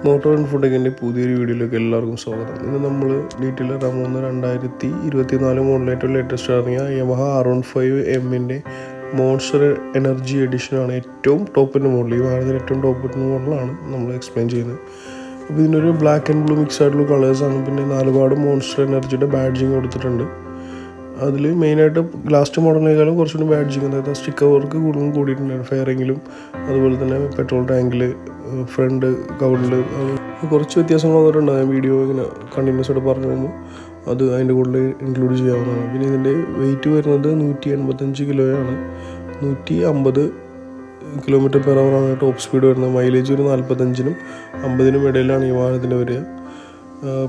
Motor ഇൻഫോടെക്കിൻ്റെ പുതിയൊരു വീഡിയോയിലേക്ക് എല്ലാവർക്കും സ്വാഗതം. ഇന്ന് നമ്മൾ ഡീറ്റെയിൽ ഇടാൻ പോകുന്ന 2024 മോഡലായിട്ടുള്ള ലേറ്റസ്റ്റ് ഇറങ്ങിയ യമഹ R15M മോൺസ്റ്റർ എനർജി എഡിഷനാണ്. ഏറ്റവും ടോപ്പിൻ്റെ മോഡൽ, ഈ വാഹനത്തിൻ്റെ ഏറ്റവും ടോപ്പിൻ്റെ മോഡലാണ് നമ്മൾ എക്സ്പ്ലെയിൻ ചെയ്യുന്നത്. അപ്പോൾ ഇതിനൊരു ബ്ലാക്ക് ആൻഡ് ബ്ലൂ മിക്സ് ആയിട്ടുള്ള കളേഴ്സാണ്. പിന്നെ 4 പാട് മോൺസ്റ്റർ എനർജിയുടെ ബാഡ്ജിങ് കൊടുത്തിട്ടുണ്ട്. അതിൽ മെയിനായിട്ട് ലാസ്റ്റ് മോഡലിനേക്കാളും കുറച്ചുകൂടി ബാഡ്ജിങ്, അതായത് സ്റ്റിക്കർ വർക്ക് കൂടുതലും കൂടിയിട്ടുണ്ടായിരുന്നു. ഫെയറിങ്ങിലും അതുപോലെ തന്നെ പെട്രോൾ ടാങ്കിൽ, ഫ്രണ്ട് കവറിൽ കുറച്ച് വ്യത്യാസങ്ങൾ വന്നിട്ടുണ്ട്. വീഡിയോ ഇങ്ങനെ കണ്ടിന്യൂസ് ആയിട്ട് പറഞ്ഞു പോകുമ്പോൾ അത് അതിൻ്റെ കൂടുതൽ ഇൻക്ലൂഡ് ചെയ്യാവുന്നതാണ്. പിന്നെ ഇതിൻ്റെ വെയിറ്റ് വരുന്നത് 185 കിലോയാണ്. 150 km/h ടോപ്പ് സ്പീഡ് വരുന്നത്. മൈലേജ് ഒരു 45-നും 50-നും ഇടയിലാണ് ഈ വാഹനത്തിന് വരിക.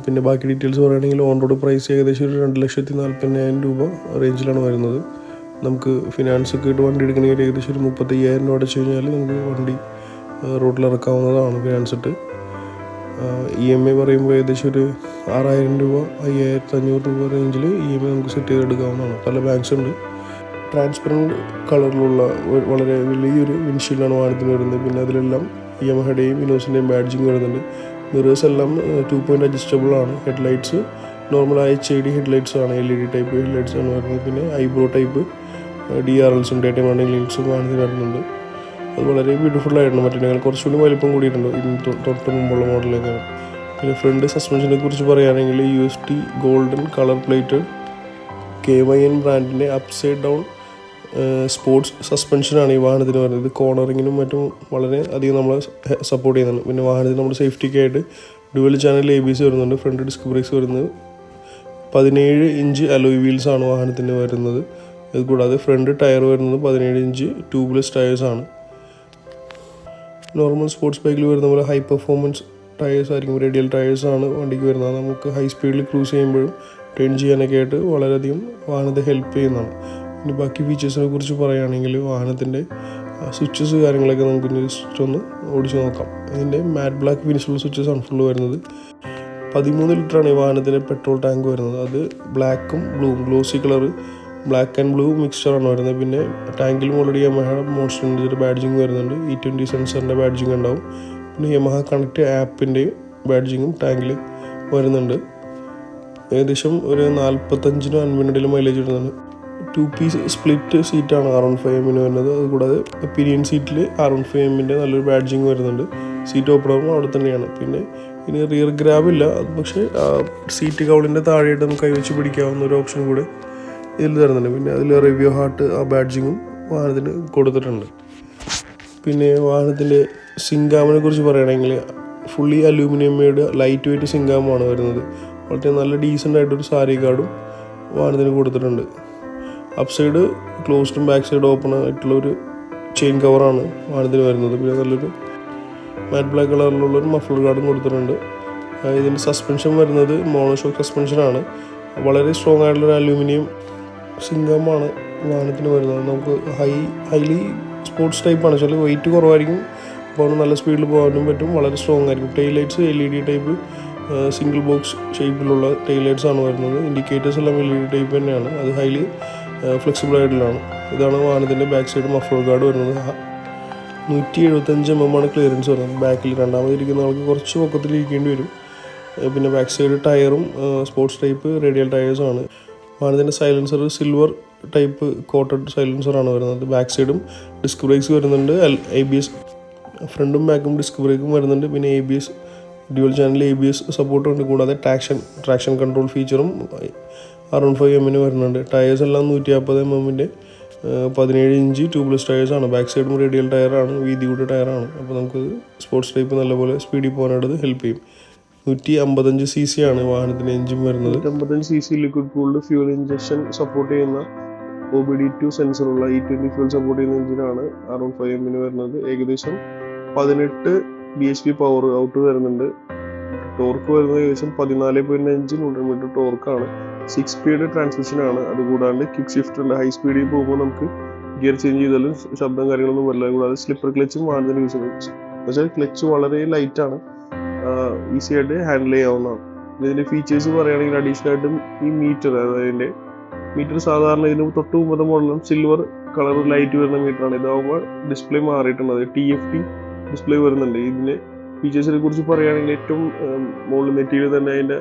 പിന്നെ ബാക്കി ഡീറ്റെയിൽസ് പറയുകയാണെങ്കിൽ ഓൺ റോഡ് പ്രൈസ് ഏകദേശം ഒരു 2,40,000 രൂപ റേഞ്ചിലാണ് വരുന്നത്. നമുക്ക് ഫിനാൻസ് ഒക്കെ ഇട്ട് വണ്ടി എടുക്കണമെങ്കിൽ ഏകദേശം ഒരു 35,000 രൂപ അടച്ചു കഴിഞ്ഞാൽ നമുക്ക് വണ്ടി റോഡിൽ ഇറക്കാവുന്നതാണ്. ഫിനാൻസ് ഇട്ട് EMI പറയുമ്പോൾ ഏകദേശം ഒരു 6,000 രൂപ 5,500 രൂപ റേഞ്ചിൽ EMI നമുക്ക് സെറ്റ് ചെയ്തെടുക്കാവുന്നതാണ്. പല ബാങ്ക്സ് ഉണ്ട്. ട്രാൻസ്പെറൻറ്റ് കളറിലുള്ള വളരെ വലിയൊരു വിൻഷീൽഡാണ് വാഹനത്തിന് വരുന്നത്. പിന്നെ അതിലെല്ലാം യമഹയുടെയും ഇനോസിൻ്റെയും ബാഡ്ജിങ് വരുന്നുണ്ട്. മിറേഴ്സ് എല്ലാം 2 പോയിൻ്റ് അഡ്ജസ്റ്റബിൾ ആണ്. ഹെഡ്ലൈറ്റ്സ് നോർമൽ HID ഹെഡ്ലൈറ്റ്സ് ആണ്, LED ടൈപ്പ് ഹെഡ്ലൈറ്റ്സ് ആണ് വരുന്നത്. പിന്നെ ഐബ്രോ ടൈപ്പ് DRLസും ഡേ ടൈം റണ്ണിങ് ലിങ്ക്സും വാഹനത്തിന് വരുന്നുണ്ട്. അത് വളരെ ബ്യൂട്ടിഫുൾ ആയിട്ടുണ്ട്. മറ്റേ കുറച്ചുകൂടി വലിപ്പം കൂടിയിട്ടുണ്ട് ഇതിന് തൊട്ട് മുമ്പുള്ള മോഡലിലേക്കാണ്. പിന്നെ ഫ്രണ്ട് സസ്പെൻഷനെ കുറിച്ച് പറയുകയാണെങ്കിൽ UST golden colour plate KYN ബ്രാൻഡിൻ്റെ അപ്സൈഡ് ഡൗൺ സ്പോർട്സ് സസ്പെൻഷനാണ് ഈ വാഹനത്തിന് വരുന്നത്. കോർണറിങ്ങിനും മറ്റും വളരെ അധികം നമ്മളെ സപ്പോർട്ട് ചെയ്യുന്നുണ്ട്. പിന്നെ വാഹനത്തിന് നമ്മുടെ സേഫ്റ്റിക്കായിട്ട് ഡുവൽ ചാനൽ ABS വരുന്നുണ്ട്. ഫ്രണ്ട് ഡിസ്ക് ബ്രേക്സ് വരുന്നത്. 17 ഇഞ്ച് അലോയ് വീൽസാണ് വാഹനത്തിന് വരുന്നത്. അതുകൂടാതെ ഫ്രണ്ട് ടയർ വരുന്നത് 17 ഇഞ്ച് ട്യൂബ്ലെസ് ടയേഴ്സാണ്. നോർമൽ സ്പോർട്സ് ബൈക്കിൽ വരുന്ന പോലെ ഹൈ പെർഫോമൻസ് ടയേഴ്സ് ആയിരിക്കും, റേഡിയൽ ടയേഴ്സാണ് വണ്ടിക്ക് വരുന്നത്. നമുക്ക് ഹൈ സ്പീഡിൽ ക്രൂസ് ചെയ്യുമ്പോഴും ടേൺ ചെയ്യാനൊക്കെ ആയിട്ട് വളരെയധികം വാഹനത്തെ ഹെൽപ്പ് ചെയ്യുന്നതാണ്. ഇനി ബാക്കി ഫീച്ചേഴ്സിനെ കുറിച്ച് പറയുകയാണെങ്കിൽ വാഹനത്തിൻ്റെ സ്വിച്ചസ് കാര്യങ്ങളൊക്കെ നമുക്ക് ജസ്റ്റ് ഒന്ന് ഓടിച്ച് നോക്കാം. ഇതിൻ്റെ മാറ്റ് ബ്ലാക്ക് ഫിനിഷുള്ള സ്വിച്ചസ് ആണ് ഫുള്ള് വരുന്നത്. 13 ലിറ്ററാണ് ഈ വാഹനത്തിൻ്റെ പെട്രോൾ ടാങ്ക് വരുന്നത്. അത് ബ്ലാക്കും ബ്ലൂവും glossy colour black and blue മിക്സ്ചറാണ് വരുന്നത്. പിന്നെ ടാങ്കിലും ഓൾറെഡി യമഹ മോൺസ്റ്റർ എനർജിയുടെ ബാഡ്ജിങ് വരുന്നുണ്ട്. E20 സെൻസറിൻ്റെ ബാഡ്ജിങ് ഉണ്ടാവും. പിന്നെ യമഹ കണക്ട് ആപ്പിൻ്റെയും ബാഡ്ജിങ്ങും ടാങ്കിൽ വരുന്നുണ്ട്. ഏകദേശം ഒരു 45-നും 50-നും ഇടയിൽ മൈലേജ് വരുന്നുണ്ട്. 2 പീസ് സ്പ്ലിറ്റ് സീറ്റാണ് R15M വരുന്നത്. അതുകൂടാതെ പിനിയൻ സീറ്റിൽ R15M നല്ലൊരു ബാഡ്ജിങ് വരുന്നുണ്ട്. സീറ്റ് ഓപ്പണറും അവിടെ തന്നെയാണ്. പിന്നെ ഇനി റിയർ ഗ്രാബ് ഇല്ല, പക്ഷേ സീറ്റ് കൗളിൻ്റെ താഴെയായിട്ട് നമുക്ക് കൈവച്ച് പിടിക്കാവുന്ന ഒരു ഓപ്ഷൻ കൂടെ ഇതിൽ തരുന്നുണ്ട്. പിന്നെ അതിൽ റിവ്യൂ ഹാർട്ട് ആ ബാഡ്ജിങ്ങും വാഹനത്തിന് കൊടുത്തിട്ടുണ്ട്. പിന്നെ വാഹനത്തിൻ്റെ സിങ്കാമിനെ കുറിച്ച് പറയുകയാണെങ്കിൽ fully aluminium made light weight സിങ്കാമാണ് വരുന്നത്. വളരെ നല്ല ഡീസൻ്റ് ആയിട്ടൊരു സാരി ഗാർഡും വാഹനത്തിന് കൊടുത്തിട്ടുണ്ട്. അപ്പ് സൈഡ് ക്ലോസ്ഡും ബാക്ക് സൈഡ് ഓപ്പൺ ആയിട്ടുള്ളൊരു ചെയിൻ കവറാണ് വാഹനത്തിന് വരുന്നത്. പിന്നെ നല്ലൊരു മാറ്റ് ബ്ലാക്ക് കളറിലുള്ളൊരു മഫ്ലർ ഗാർഡും കൊടുത്തിട്ടുണ്ട്. ഇതിൻ്റെ സസ്പെൻഷൻ വരുന്നത് മോണോഷോക്ക് സസ്പെൻഷനാണ്. വളരെ സ്ട്രോങ് ആയിട്ടുള്ളൊരു അലൂമിനിയം സിങ്കാമാണ് വാഹനത്തിന് വരുന്നത്. നമുക്ക് ഹൈലി സ്പോർട്സ് ടൈപ്പാണ്. ചില വെയിറ്റ് കുറവായിരിക്കും, അപ്പോൾ നല്ല സ്പീഡിൽ പോകാനും പറ്റും. വളരെ സ്ട്രോങ് ആയിരിക്കും. Tail lights LED type single box ഷേപ്പിലുള്ള ടെയിൽ ലൈറ്റ്സ് ആണ് വരുന്നത്. ഇൻഡിക്കേറ്റേഴ്സ് എല്ലാം LED ടൈപ്പ് തന്നെയാണ്. അത് ഹൈലി ഫ്ലെക്സിബിൾ ആയിട്ടുള്ളതാണ്. ഇതാണ് വാഹനത്തിൻ്റെ ബാക്ക് സൈഡ് മഫ്ലർ ഗാർഡ് വരുന്നത്. 175 mm ആണ് ക്ലിയറൻസ് വരുന്നത്. ബാക്കിൽ രണ്ടാമതിരിക്കുന്ന ആൾക്ക് കുറച്ച് പൊക്കത്തിൽ ഇരിക്കേണ്ടി വരും. പിന്നെ ബാക്ക് സൈഡ് ടയറും സ്പോർട്സ് ടൈപ്പ് റേഡിയൽ ടയേഴ്സാണ്. വാഹനത്തിൻ്റെ സൈലൻസർ സിൽവർ ടൈപ്പ് കോട്ടഡ് സൈലൻസറാണ് വരുന്നത്. ബാക്ക് സൈഡും ഡിസ്ക് ബ്രേക്സ് വരുന്നുണ്ട്. ABS ഫ്രണ്ടും ബാക്കും ഡിസ്ക് ബ്രേക്കും വരുന്നുണ്ട്. പിന്നെ ABS ഡ്യുവൽ ചാനൽ ABS സപ്പോർട്ടുണ്ട്. കൂടാതെ ട്രാക്ഷൻ കൺട്രോൾ ഫീച്ചറും R15M വരുന്നുണ്ട്. ടയേഴ്സ് എല്ലാം 150 mm 17 ഇഞ്ച് ട്യൂബ്ലെസ് ടയേഴ്സാണ്. ബാക്ക് സൈഡും റേഡിയൽ ടയറാണ്, വീതി കൂടിയ ടയറാണ്. അപ്പോൾ നമുക്ക് സ്പോർട്സ് ടൈപ്പ് നല്ലപോലെ സ്പീഡിൽ പോകാനായിട്ട് ഹെൽപ്പ് ചെയ്യും. 155 cc ആണ് വാഹനത്തിൻ്റെ എഞ്ചിൻ വരുന്നത്. 155 cc liquid cooled fuel injection support ചെയ്യുന്ന OBD2 സെൻസറുള്ള E20 ഫ്യൂൽ സപ്പോർട്ട് ചെയ്യുന്ന എഞ്ചിനാണ് R15M വരുന്നത്. ഏകദേശം 18 bhp പവർ ഔട്ട് വരുന്നുണ്ട്. ടോർക്ക് വരുന്നത് ഏകദേശം 14.5 Nm ടോർക്കാണ്. 6 സ്പീഡ് ട്രാൻസ്മിഷനാണ്. അതുകൂടാണ്ട് കിക്ക് ഷിഫ്റ്റ് ഉണ്ട്. ഹൈ സ്പീഡിൽ പോകുമ്പോൾ നമുക്ക് ഗിയർ ചേഞ്ച് ചെയ്താലും ശബ്ദം കാര്യങ്ങളൊന്നും വരില്ല. കൂടാതെ സ്ലിപ്പർ ക്ലച്ചും വാഹനത്തിന് യൂസ് ചെയ്യുന്നത്. പക്ഷേ ക്ലച്ച് വളരെ ലൈറ്റാണ്, ഈസി ആയിട്ട് ഹാൻഡിൽ ചെയ്യാവുന്നതാണ്. ഇതിൻ്റെ ഫീച്ചേഴ്സ് പറയുകയാണെങ്കിൽ അഡീഷണൽ ആയിട്ടും ഈ മീറ്റർ, അതായത് അതിൻ്റെ മീറ്റർ സാധാരണ ഇതിന് തൊട്ട് മുമ്പത്തെ മോഡലും സിൽവർ കളർ ലൈറ്റ് വരുന്ന മീറ്ററാണ്. ഇതാകുമ്പോൾ ഡിസ്പ്ലേ മാറിയിട്ടുണ്ട്. അത് TFT ഡിസ്പ്ലേ വരുന്നുണ്ട്. ഇതിന് ഫീച്ചേഴ്സിനെ കുറിച്ച് പറയുകയാണെങ്കിൽ ഏറ്റവും മുകളിൽ നെറ്റിയിൽ തന്നെ അതിൻ്റെ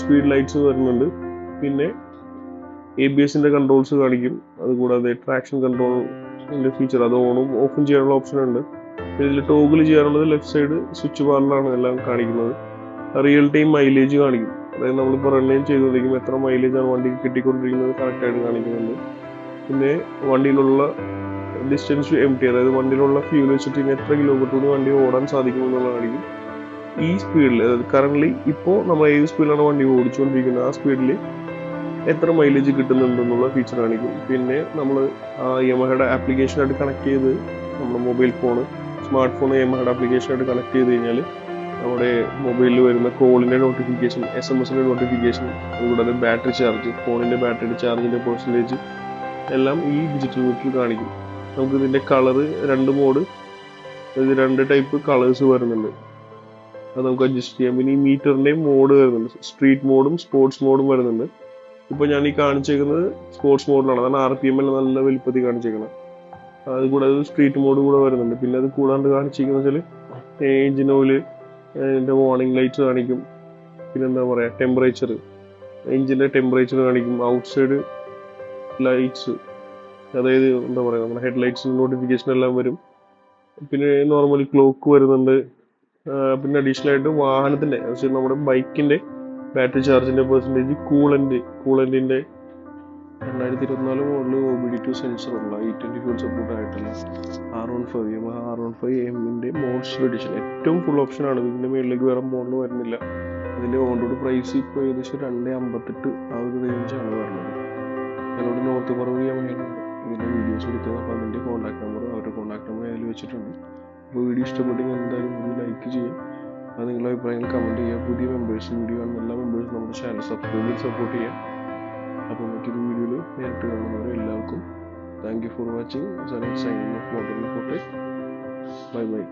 സ്പീഡ് ലൈറ്റ്സ് വരുന്നുണ്ട്. പിന്നെ ABSന്റെ കൺട്രോൾസ് കാണിക്കും. അതുകൂടാതെ ട്രാക്ഷൻ കൺട്രോളിൻ്റെ ഫീച്ചർ, അത് ഓണും ഓഫും ചെയ്യാനുള്ള ഓപ്ഷൻ ഉണ്ട്. ഇതിൽ ടോഗിൾ ചെയ്യാനുള്ളത് ലെഫ്റ്റ് സൈഡ് സ്വിച്ച് ബാറിലാണ് എല്ലാം കാണിക്കുന്നത്. റിയൽ ടൈം മൈലേജ് കാണിക്കും. അതായത് നമ്മളിപ്പോൾ റണ്ണിങ് ചെയ്തുകൊണ്ടിരിക്കും എത്ര മൈലേജാണ് വണ്ടിക്ക് കിട്ടിക്കൊണ്ടിരിക്കുന്നത് കറക്റ്റായിട്ട് കാണിക്കുന്നുണ്ട്. പിന്നെ വണ്ടിയിലുള്ള ഡിസ്റ്റൻസ് empty, അതായത് വണ്ടിയിലുള്ള ഫ്യൂൽ വെച്ചിട്ട് ഇനി എത്ര കിലോമീറ്റർ കൂടി വണ്ടി ഓടാൻ സാധിക്കും എന്നുള്ളത് കാണിക്കും. ഈ സ്പീഡിൽ, അതായത് കറൻ്റ്ലി ഇപ്പോൾ നമ്മൾ ഏത് സ്പീഡിലാണ് വണ്ടി ഓടിച്ചുകൊണ്ടിരിക്കുന്നത് ആ സ്പീഡിൽ എത്ര മൈലേജ് കിട്ടുന്നുണ്ടെന്നുള്ള ഫീച്ചർ കാണിക്കും. പിന്നെ നമ്മൾ യമഹയുടെ ആപ്ലിക്കേഷനായിട്ട് കണക്ട് ചെയ്ത് നമ്മുടെ മൊബൈൽ ഫോണ്, സ്മാർട്ട് ഫോൺ യമഹയുടെ ആപ്ലിക്കേഷനായിട്ട് കണക്ട് ചെയ്ത് കഴിഞ്ഞാൽ നമ്മുടെ മൊബൈലിൽ വരുന്ന കോളിൻ്റെ നോട്ടിഫിക്കേഷൻ, SMS-ൻ്റെ നോട്ടിഫിക്കേഷൻ, അതുകൂടാതെ ബാറ്ററി ചാർജ്, ഫോണിൻ്റെ ബാറ്ററിയുടെ ചാർജിൻ്റെ പെർസെൻറ്റേജ് എല്ലാം ഈ ഡിജിറ്റൽ മീറ്ററിൽ കാണിക്കും. നമുക്ക് ഇതിൻ്റെ കളറ് 2 മോഡ്, ഇത് 2 ടൈപ്പ് കളേഴ്സ് വരുന്നുണ്ട്, അത് നമുക്ക് അഡ്ജസ്റ്റ് ചെയ്യാം. പിന്നെ ഈ മീറ്ററിൻ്റെയും മോഡ് വരുന്നുണ്ട്, സ്ട്രീറ്റ് മോഡും സ്പോർട്സ് മോഡും വരുന്നുണ്ട്. ഇപ്പോൾ ഞാൻ ഈ കാണിച്ചേക്കുന്നത് സ്പോർട്സ് മോഡിലാണ്, അതാണ് RPM എല്ലാം നല്ല വലുപ്പത്തിൽ കാണിച്ചേക്കുന്നത്. അതുകൂടാതെ സ്ട്രീറ്റ് മോഡ് കൂടെ വരുന്നുണ്ട്. പിന്നെ അത് കൂടാണ്ട് കാണിച്ചിരിക്കുന്നത് വെച്ചാൽ എഞ്ചിൻ ഓയിൽ, അതിൻ്റെ വാർണിംഗ് ലൈറ്റ്സ് കാണിക്കും. പിന്നെ എന്താ പറയുക, ടെമ്പറേച്ചർ, എഞ്ചിൻ്റെ ടെമ്പറേച്ചർ കാണിക്കും. ഔട്ട്സൈഡ് ലൈറ്റ്സ്, അതായത് എന്താ പറയുക, നമ്മുടെ ഹെഡ് ലൈറ്റ്സിൻ്റെ നോട്ടിഫിക്കേഷൻ എല്ലാം വരും. പിന്നെ നോർമലി ക്ലോക്ക് വരുന്നുണ്ട്. പിന്നെ അഡീഷണൽ ആയിട്ട് വാഹനത്തിൻ്റെ, നമ്മുടെ ബൈക്കിൻ്റെ ബാറ്ററി ചാർജിൻ്റെ പെർസെൻറ്റേജ്, കൂളൻറ്റിൻ്റെ 2024 മോഡൽ OBD2 സെൻസറുള്ള E20 ഫ്യൂൽ സപ്പോർട്ട് ആയിട്ടുള്ള R15 മോൺസ്റ്റർ എഡിഷൻ ഏറ്റവും ഫുൾ ഓപ്ഷനാണ്. ഇതിൻ്റെ മുകളിലേക്ക് വേറെ മോഡൽ വരുന്നില്ല. അതിൻ്റെ ഓൺ റോഡ് പ്രൈസ് ഇപ്പോൾ ഏകദേശം 258 ആ ഒരു റേഞ്ചാണ് വരുന്നത്. ഞങ്ങളുടെ നോർത്ത് പറവൂർ യമഹയാണ് ഇതിൻ്റെ വീഡിയോസ് എടുത്തത്. അപ്പോൾ അതിൻ്റെ കോൺടാക്ട് നമ്പർ, അവരുടെ കോൺടാക്ട് നമ്പർ അതിൽ വെച്ചിട്ടുണ്ട്. അപ്പോൾ വീഡിയോ ഇഷ്ടപ്പെട്ടെങ്കിൽ എന്തായാലും വീഡിയോ ലൈക്ക് ചെയ്യും. അത് നിങ്ങളുടെ അഭിപ്രായങ്ങൾ കമൻറ്റ് ചെയ്യുക. പുതിയ മെമ്പേഴ്സ്, വീഡിയോ കാണുന്ന എല്ലാ മെമ്പേഴ്സും നമ്മുടെ ചാനൽ സബ്സ്ക്രൈബ് ചെയ്ത് സപ്പോർട്ട് ചെയ്യുക. അപ്പോൾ മറ്റൊരു വീഡിയോയിൽ നേരിട്ട് കാണുന്നവരെ എല്ലാവർക്കും thank you for watching. Signing off motor report. Bye bye.